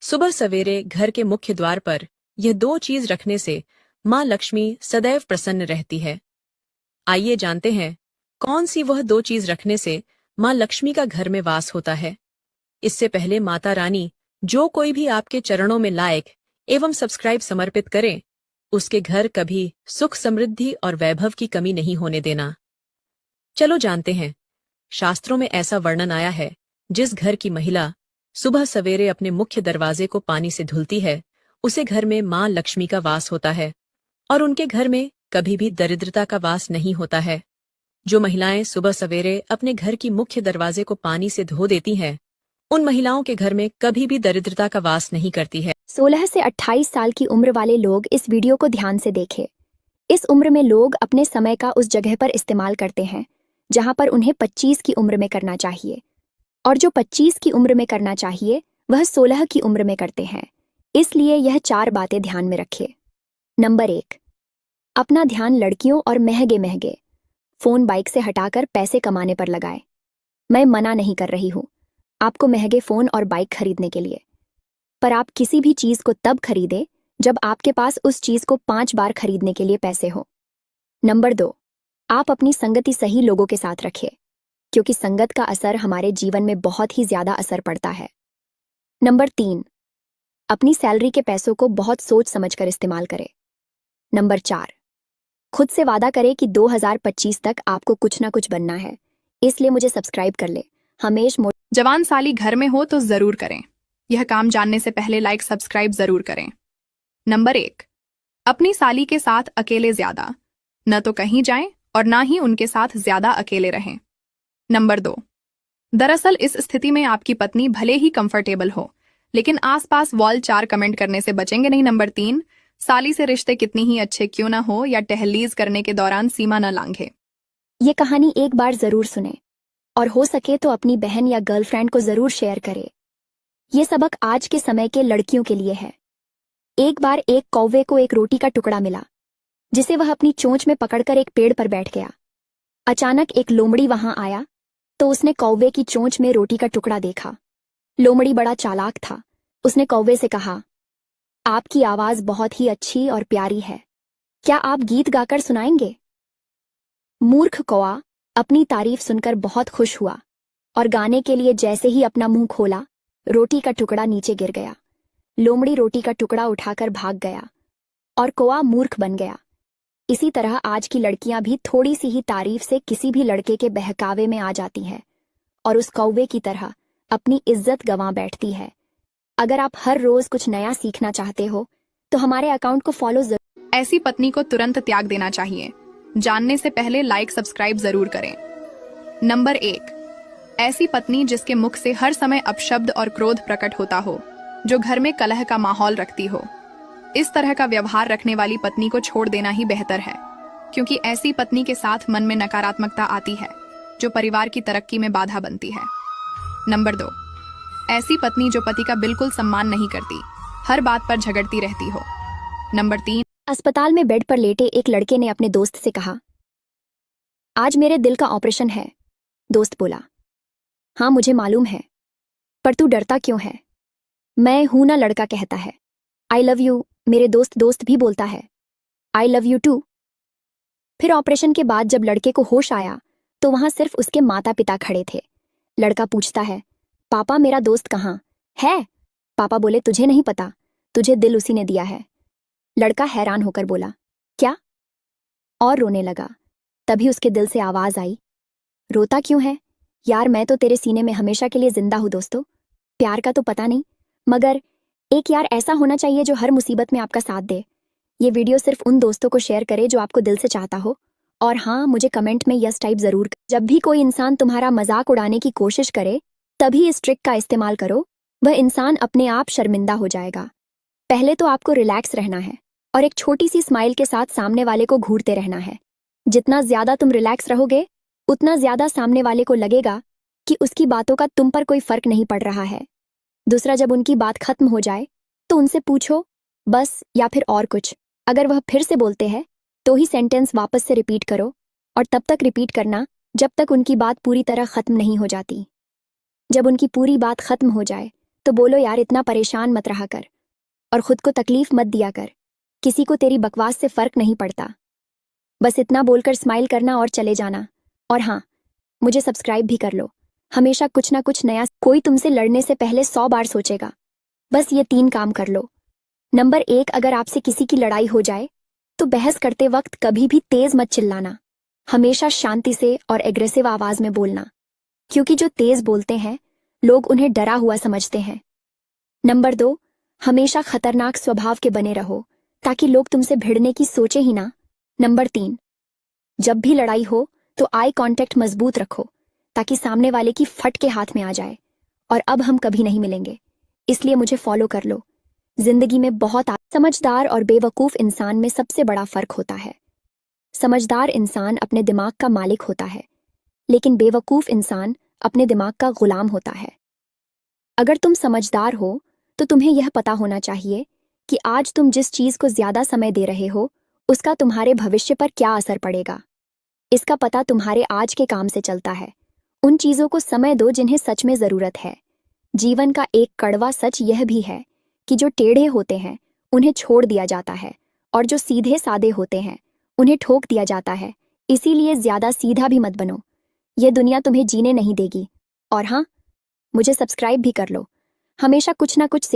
सुबह सवेरे घर के मुख्य द्वार पर यह दो चीज रखने से माँ लक्ष्मी सदैव प्रसन्न रहती है। आइए जानते हैं कौन सी वह दो चीज रखने से माँ लक्ष्मी का घर में वास होता है। इससे पहले माता रानी जो कोई भी आपके चरणों में लायक एवं सब्सक्राइब समर्पित करें, उसके घर कभी सुख समृद्धि और वैभव की कमी नहीं होने देना। चलो जानते हैं। शास्त्रों में ऐसा वर्णन आया है, जिस घर की महिला सुबह सवेरे अपने मुख्य दरवाजे को पानी से धुलती है, उसे घर में मां लक्ष्मी का वास होता है और उनके घर में कभी भी दरिद्रता का वास नहीं होता है। जो महिलाएं सुबह सवेरे अपने घर की मुख्य दरवाजे को पानी से धो देती हैं, उन महिलाओं के घर में कभी भी दरिद्रता का वास नहीं करती है। 16 से 28 साल की उम्र वाले लोग इस वीडियो को ध्यान से देखें। इस उम्र में लोग अपने समय का उस जगह पर इस्तेमाल करते हैं जहां पर उन्हें 25 की उम्र में करना चाहिए, और जो 25 की उम्र में करना चाहिए वह 16 की उम्र में करते हैं। इसलिए यह 4 बातें ध्यान में रखें। नंबर 1, अपना ध्यान लड़कियों और महंगे महंगे फोन बाइक से हटाकर पैसे कमाने पर लगाएं। मैं मना नहीं कर रही हूं आपको महंगे फोन और बाइक खरीदने के लिए, पर आप किसी भी चीज को तब खरीदें जब आपके पास उस चीज को 5 बार खरीदने के लिए पैसे हो। नंबर 2, आप अपनी संगति सही लोगों के साथ रखें, क्योंकि संगत का असर हमारे जीवन में बहुत ही ज्यादा असर पड़ता है। नंबर 3, अपनी सैलरी के पैसों को बहुत सोच समझकर इस्तेमाल करें। नंबर 4, खुद से वादा करें कि 2025 तक आपको कुछ ना कुछ बनना है, इसलिए मुझे सब्सक्राइब कर ले। हमेश जवान साली घर में हो तो जरूर करें। यह काम जानने से पहले लाइक सब्सक्राइब जरूर करें। नंबर 1, अपनी साली के साथ अकेले ज्यादा न तो कहीं जाएं और ना ही उनके साथ ज्यादा अकेले रहें। नंबर 2, दरअसल इस स्थिति में आपकी पत्नी भले ही कंफर्टेबल हो, लेकिन आसपास वॉल 4 कमेंट करने से बचेंगे नहीं। नंबर 3, साली से रिश्ते कितनी ही अच्छे क्यों ना हो या टहलीज करने के दौरान सीमा न लांघे। ये कहानी एक बार जरूर सुने और हो सके तो अपनी बहन या गर्लफ्रेंड को जरूर शेयर करें। ये सबक आज के समय के लड़कियों के लिए है। एक बार एक कौवे को एक रोटी का टुकड़ा मिला, जिसे वह अपनी चोंच में पकड़कर एक पेड़ पर बैठ गया। अचानक एक लोमड़ी वहां आया तो उसने कौवे की चोंच में रोटी का टुकड़ा देखा। लोमड़ी बड़ा चालाक था। उसने कौवे से कहा, आपकी आवाज बहुत ही अच्छी और प्यारी है, क्या आप गीत गाकर सुनाएंगे? मूर्ख कौवा अपनी तारीफ सुनकर बहुत खुश हुआ और गाने के लिए जैसे ही अपना मुंह खोला, रोटी का टुकड़ा नीचे गिर गया। लोमड़ी रोटी का टुकड़ा उठाकर भाग गया और कौवा मूर्ख बन गया। इसी तरह आज की लड़कियां भी थोड़ी सी ही तारीफ से किसी भी लड़के के बहकावे में आ जाती हैं और उस कौवे की तरह अपनी इज्जत गंवा बैठती है। अगर आप हर रोज कुछ नया सीखना चाहते हो तो हमारे अकाउंट को फॉलो जरूर। ऐसी पत्नी को तुरंत त्याग देना चाहिए। जानने से पहले लाइक सब्सक्राइब जरूर करें। नंबर 1, ऐसी पत्नी जिसके मुख से हर समय अपशब्द और क्रोध प्रकट होता हो, जो घर में कलह का माहौल रखती हो। इस तरह का व्यवहार रखने वाली पत्नी को छोड़ देना ही बेहतर है, क्योंकि ऐसी पत्नी के साथ मन में नकारात्मकता आती है, जो परिवार की तरक्की में बाधा बनती है। नंबर 2, ऐसी पत्नी जो पति का बिल्कुल सम्मान नहीं करती, हर बात पर झगड़ती रहती हो। नंबर 3, अस्पताल में बेड पर लेटे एक लड़के ने अपने दोस्त से कहा, आज मेरे दिल का ऑपरेशन है। दोस्त बोला, हाँ मुझे मालूम है, पर तू डरता क्यों है? मैं हूं ना। लड़का कहता है, आई लव यू। मेरे दोस्त भी बोलता है, आई लव यू टू। फिर ऑपरेशन के बाद जब लड़के को होश आया तो वहां सिर्फ उसके माता पिता खड़े थे। लड़का पूछता है, पापा मेरा दोस्त कहाँ है? पापा बोले, तुझे नहीं पता, तुझे दिल उसी ने दिया है। लड़का हैरान होकर बोला, क्या? और रोने लगा। तभी उसके दिल से आवाज आई, रोता क्यों है यार? मैं तो तेरे सीने में हमेशा के लिए जिंदा हूं दोस्तों। प्यार का तो पता नहीं, मगर एक यार ऐसा होना चाहिए जो हर मुसीबत में आपका साथ दे। ये वीडियो सिर्फ उन दोस्तों को शेयर करे जो आपको दिल से चाहता हो, और हाँ, मुझे कमेंट में यस टाइप जरूर। जब भी कोई इंसान तुम्हारा मजाक उड़ाने की कोशिश करे तभी इस ट्रिक का इस्तेमाल करो, वह इंसान अपने आप शर्मिंदा हो जाएगा। पहले तो आपको रिलैक्स रहना है और एक छोटी सी स्माइल के साथ सामने वाले को घूरते रहना है। जितना ज्यादा तुम रिलैक्स रहोगे, उतना ज्यादा सामने वाले को लगेगा कि उसकी बातों का तुम पर कोई फर्क नहीं पड़ रहा है। दूसरा, जब उनकी बात खत्म हो जाए तो उनसे पूछो बस या फिर और कुछ। अगर वह फिर से बोलते हैं तो ही सेंटेंस वापस से रिपीट करो, और तब तक रिपीट करना जब तक उनकी बात पूरी तरह खत्म नहीं हो जाती। जब उनकी पूरी बात खत्म हो जाए तो बोलो यार, इतना परेशान मत रहा कर और खुद को तकलीफ मत दिया कर। किसी को तेरी बकवास से फर्क नहीं पड़ता। बस इतना बोलकर स्माइल करना और चले जाना। और हाँ, मुझे सब्सक्राइब भी कर लो। हमेशा कुछ ना कुछ नया। कोई तुमसे लड़ने से पहले 100 बार सोचेगा। बस ये 3 काम कर लो। नंबर 1, अगर आपसे किसी की लड़ाई हो जाए तो बहस करते वक्त कभी भी तेज मत चिल्लाना। हमेशा शांति से और एग्रेसिव आवाज में बोलना, क्योंकि जो तेज बोलते हैं लोग उन्हें डरा हुआ समझते हैं। नंबर 2, हमेशा खतरनाक स्वभाव के बने रहो ताकि लोग तुमसे भिड़ने की सोचे ही ना। नंबर 3, जब भी लड़ाई हो तो आई कांटेक्ट मजबूत रखो ताकि सामने वाले की फट के हाथ में आ जाए। और अब हम कभी नहीं मिलेंगे, इसलिए मुझे फॉलो कर लो। जिंदगी में समझदार और बेवकूफ इंसान में सबसे बड़ा फर्क होता है। समझदार इंसान अपने दिमाग का मालिक होता है, लेकिन बेवकूफ इंसान अपने दिमाग का गुलाम होता है। अगर तुम समझदार हो तो तुम्हें यह पता होना चाहिए कि आज तुम जिस चीज को ज्यादा समय दे रहे हो उसका तुम्हारे भविष्य पर क्या असर पड़ेगा। इसका पता तुम्हारे आज के काम से चलता है। उन चीजों को समय दो जिन्हें सच में जरूरत है। जीवन का एक कड़वा सच यह भी है कि जो टेढ़े होते हैं उन्हें छोड़ दिया जाता है और जो सीधे सादे होते हैं उन्हें ठोक दिया जाता है। इसीलिए ज्यादा सीधा भी मत बनो, यह दुनिया तुम्हें जीने नहीं देगी। और हाँ, मुझे सब्सक्राइब भी कर लो। हमेशा कुछ ना कुछ